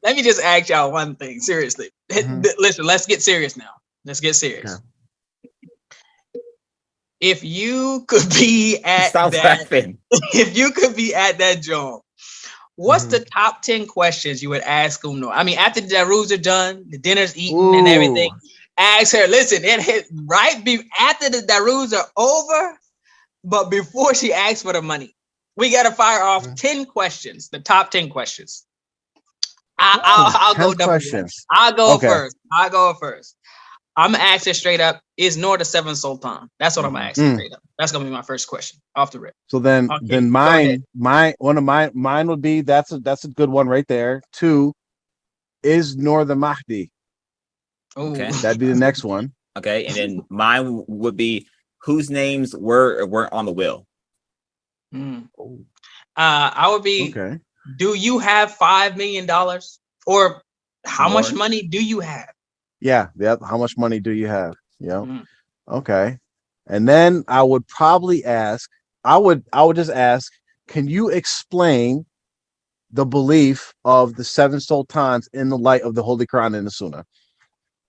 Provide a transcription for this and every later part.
let me just ask y'all one thing. Seriously. Listen, let's get serious now. Let's get serious. Okay. If you could be at Stop laughing. if you could be at that job, what's the top 10 questions you would ask Umm Noor? I mean, after the daroos are done, the dinner's eaten and everything, ask her, listen, it hit after the daroos are over, but before she asks for the money, we got to fire off 10 questions, the top 10 questions. I'll go questions. I'll go first. I'm gonna ask it straight up. Is Noor the seventh sultan? That's what I'm gonna ask straight up. That's gonna be my first question off the rip. So then mine would be that's a good one right there. 2, is Noor the Mahdi? Okay, that'd be the next one. Okay, and then mine would be whose names were or weren't on the will. I would be. Okay. Do you have $5 million, or how much money do you have? Yeah. How much money do you have? Yeah. Okay. And then I would probably ask. I would just ask. Can you explain the belief of the 7 sultans in the light of the Holy Quran and the Sunnah?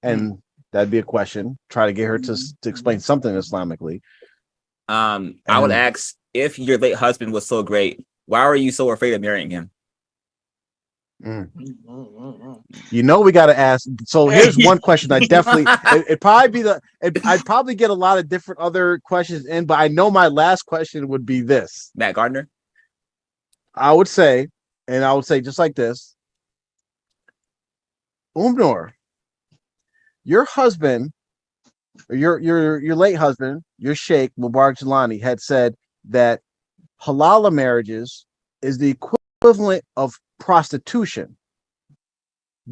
And that'd be a question. Try to get her to explain something Islamically. I would ask, if your late husband was so great, why were you so afraid of marrying him? You know, we got to ask. So here's one question. I definitely I'd probably get a lot of different other questions in, but I know my last question would be this. Matt Gardner. I would say just like this. Noor, your husband, or your late husband, your Sheikh Mubarak Jilani, had said that halal marriages is the equivalent of prostitution.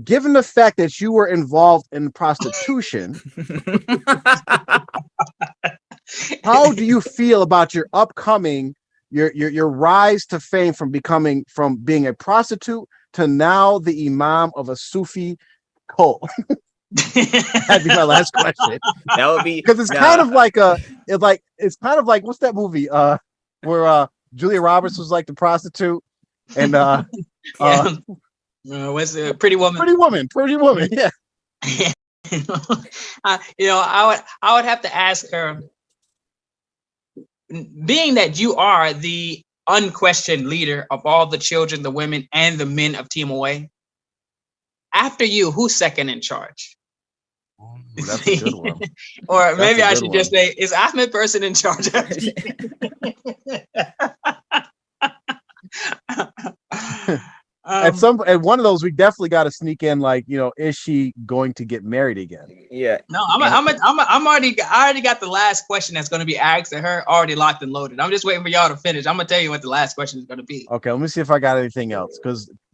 Given the fact that you were involved in prostitution, how do you feel about your upcoming your rise to fame from being a prostitute to now the imam of a Sufi cult? That'd be my last question. That would be because it's kind of like what's that movie where Julia Roberts was like the prostitute and what's the Pretty Woman? Pretty Woman, yeah. I would have to ask her, being that you are the unquestioned leader of all the children, the women, and the men of TMOA, after you, who's second in charge? That's a good one. Or maybe I should just say, is Ahmed person in charge? At one of those, we definitely got to sneak in, like, is she going to get married again? Yeah. No, I already got the last question that's going to be asked to her already locked and loaded. I'm just waiting for y'all to finish. I'm gonna tell you what the last question is going to be. Okay, let me see if I got anything else.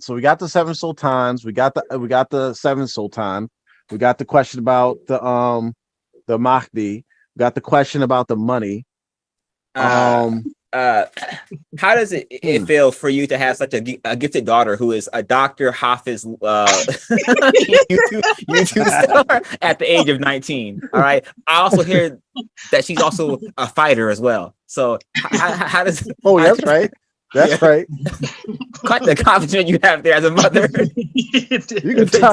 So we got the 7 sultans, we got the 7 sultan, we got the question about the Mahdi, we got the question about the money. How does it feel for you to have such a gifted daughter who is a Dr. Hafiz YouTube star at the age of 19? All right. I also hear that she's also a fighter as well. So how does? That's right. That's right. Quite the confidence you have there as a mother. You can tell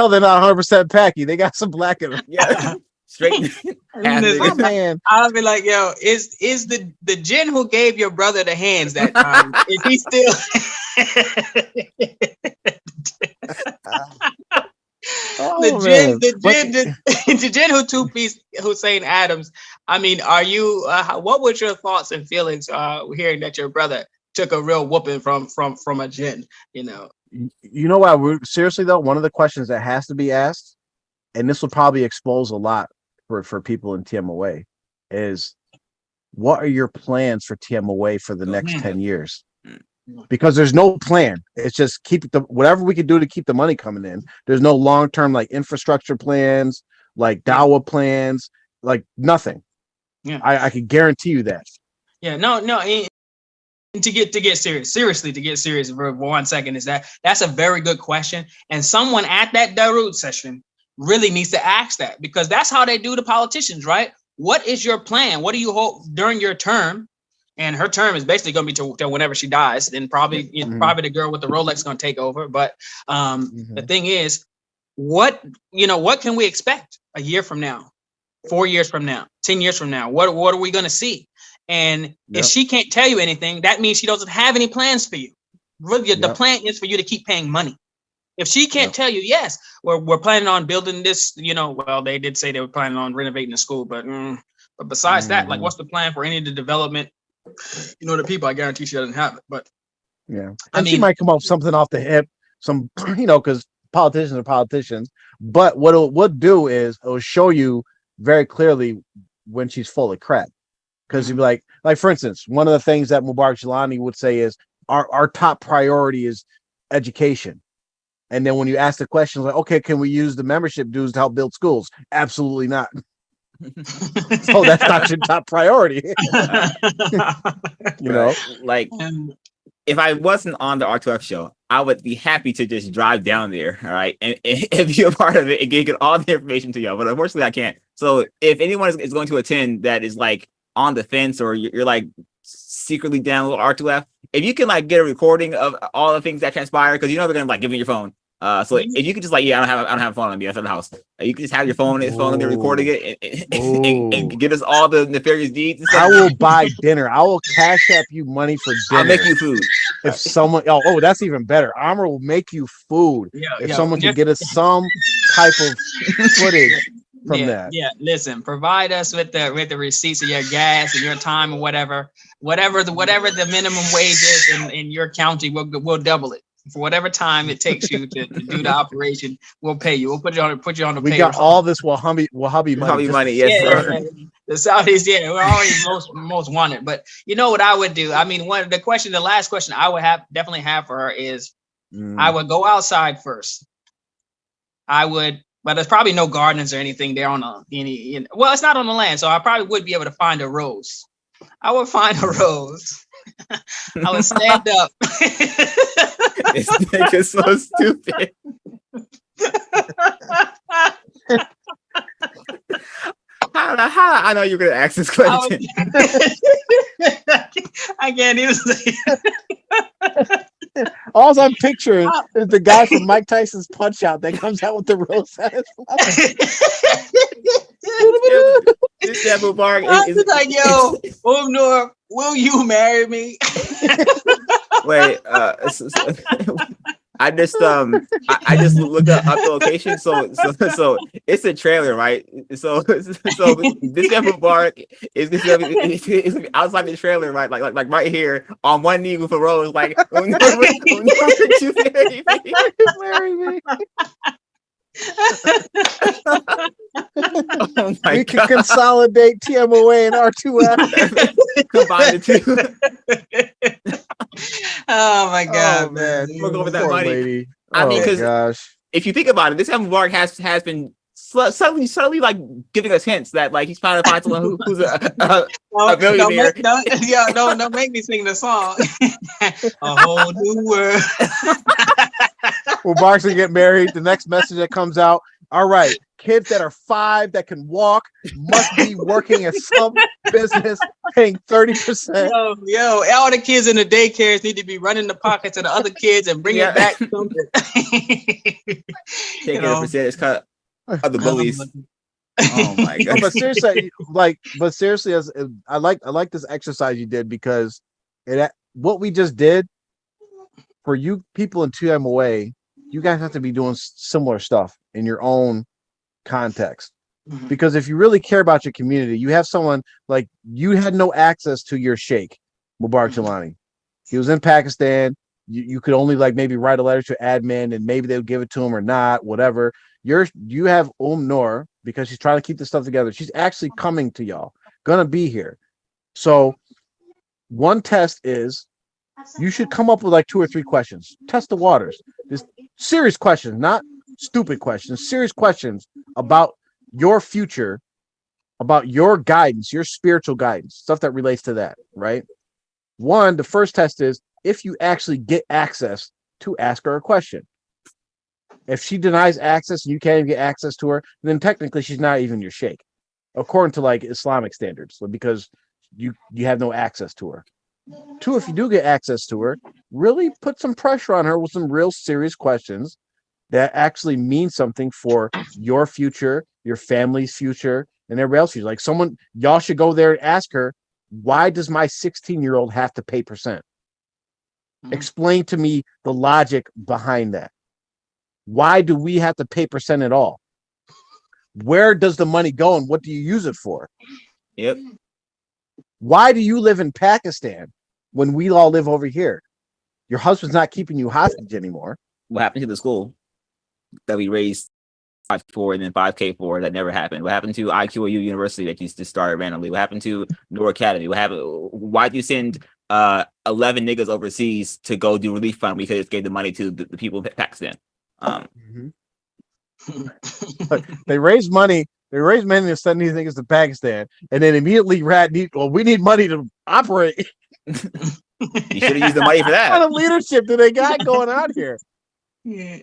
they're not 100% Packy. They got some black in them. Yeah. Straight. Man. I'll be like, yo, is the jinn who gave your brother the hands that is he still the jinn who two-piece Hussein Adams? I mean, are you what was your thoughts and feelings hearing that your brother took a real whooping from a jinn? You know what? Seriously though, one of the questions that has to be asked, and this will probably expose a lot for people in TMOA, is what are your plans for TMOA for the next 10 years? Because there's no plan. It's just whatever we can do to keep the money coming in. There's no long-term like infrastructure plans, like dawah plans, like nothing. Yeah, I can guarantee you that. Yeah, no. And to get serious for 1 second, that's a very good question, and someone at that Darood session really needs to ask that, because that's how they do the politicians, right? What is your plan? What do you hope during your term? and her term is basically going to be till whenever she dies. Then probably probably the girl with the Rolex is going to take over. But the thing is, what can we expect a year from now, 4 years from now, 10 years from now? What are we going to see? And if she can't tell you anything, that means she doesn't have any plans for you. Really, the plan is for you to keep paying money. If she can't tell you, yes, we're planning on building this, well, they did say they were planning on renovating the school, but besides that, like, what's the plan for any of the development? The people, I guarantee she doesn't have it. But and she might come up with something off the hip, because politicians are politicians. But what it would do is it will show you very clearly when she's full of crap. Because you'd be like for instance, one of the things that Mubarak Jilani would say is our top priority is education. And then when you ask the question, like, okay, can we use the membership dues to help build schools? Absolutely not. So that's not your top priority. Like, if I wasn't on the R2F show, I would be happy to just drive down there, all right, and be a part of it and get all the information to y'all. But unfortunately, I can't. So if anyone is going to attend that is like on the fence, or you're like secretly down with R2F, if you can like get a recording of all the things that transpire, because they're gonna like give me your phone. So if you could just I don't have a phone on me. That's at the house. You can just have your phone and they're recording it and get us all the nefarious deeds. And stuff. I will buy dinner. I will cash app you money for dinner. I'll make you food. If someone, that's even better. Armor will make you food. If someone can get us some type of footage from that. Yeah, listen, provide us with the receipts of your gas and your time or whatever the minimum wage is in your county, we'll double it. For whatever time it takes you to do the operation, we'll pay you. We'll put you on the payroll. We got all this Wahhabi money. Yes, sir. The Saudis, we're already most wanted. But you know what I would do? I mean, the last question I would definitely have for her is, I would go outside first. But there's probably no gardens or anything there well, it's not on the land, so I probably would be able to find a rose. I would find a rose. I would stand up. This nigga's so stupid. How I know you're gonna ask this question? I can't even say it. All I'm picturing is the guy from Mike Tyson's Punch Out that comes out with the rose at his This Deborah Bark is like, yo, Umm Noor, will you marry me? Wait, I just looked up the location. So it's a trailer, right? So this Deborah Bark is outside the trailer, right? Like right here on one knee with a rose, like, would you marry me? Oh we can consolidate TMOA and R2F. Combine the two. Oh my god, man! We'll go with that money. Lady. I mean, because if you think about it, this Mubarak has been subtly like giving us hints that like he's trying to find someone who's a millionaire. Don't make me sing the song. A whole new world. Mubarak's gonna get married. The next message that comes out. All right, kids that are 5 that can walk must be working at some business, paying 30%. Yo, all the kids in the daycares need to be running the pockets of the other kids and bring it back. Taking a percentage cut of the bullies. Oh my god! But seriously, as I like this exercise you did, because what we just did for you people in TMOA, you guys have to be doing similar stuff in your own context. Mm-hmm. Because if you really care about your community, you have someone like you had no access to your Sheikh, Mubarak Jilani. He was in Pakistan. You could only like maybe write a letter to admin and maybe they would give it to him or not, whatever. You have Noor because she's trying to keep this stuff together. She's actually coming to y'all, gonna be here. So one test is you should come up with like 2 or 3 questions. Test the waters. Just serious questions, not stupid questions, serious questions about your future, about your guidance, your spiritual guidance, stuff that relates to that, right? The first test is if you actually get access to ask her a question. If she denies access and you can't even get access to her, then technically she's not even your sheikh, according to like Islamic standards, because you have no access to her. 2, if you do get access to her, really put some pressure on her with some real serious questions that actually mean something for your future, your family's future, and everybody else's future. Like y'all should go there and ask her, why does my 16-year-old have to pay percent? Explain to me the logic behind that. Why do we have to pay percent at all? Where does the money go and what do you use it for? Yep. Why do you live in Pakistan when we all live over here? Your husband's not keeping you hostage anymore. What happened to the school that we raised 5 for and then 5K for? That never happened. What happened to IQU University that you just started randomly? What happened to Noor Academy? What happened? Why'd you send 11 niggas overseas to go do relief fund? We could have just gave the money to the people in Pakistan. They raised money. They raised money to send these niggas to Pakistan, and then immediately we need money to operate. You should have used the money for that. What kind of leadership do they got going on here? Yeah.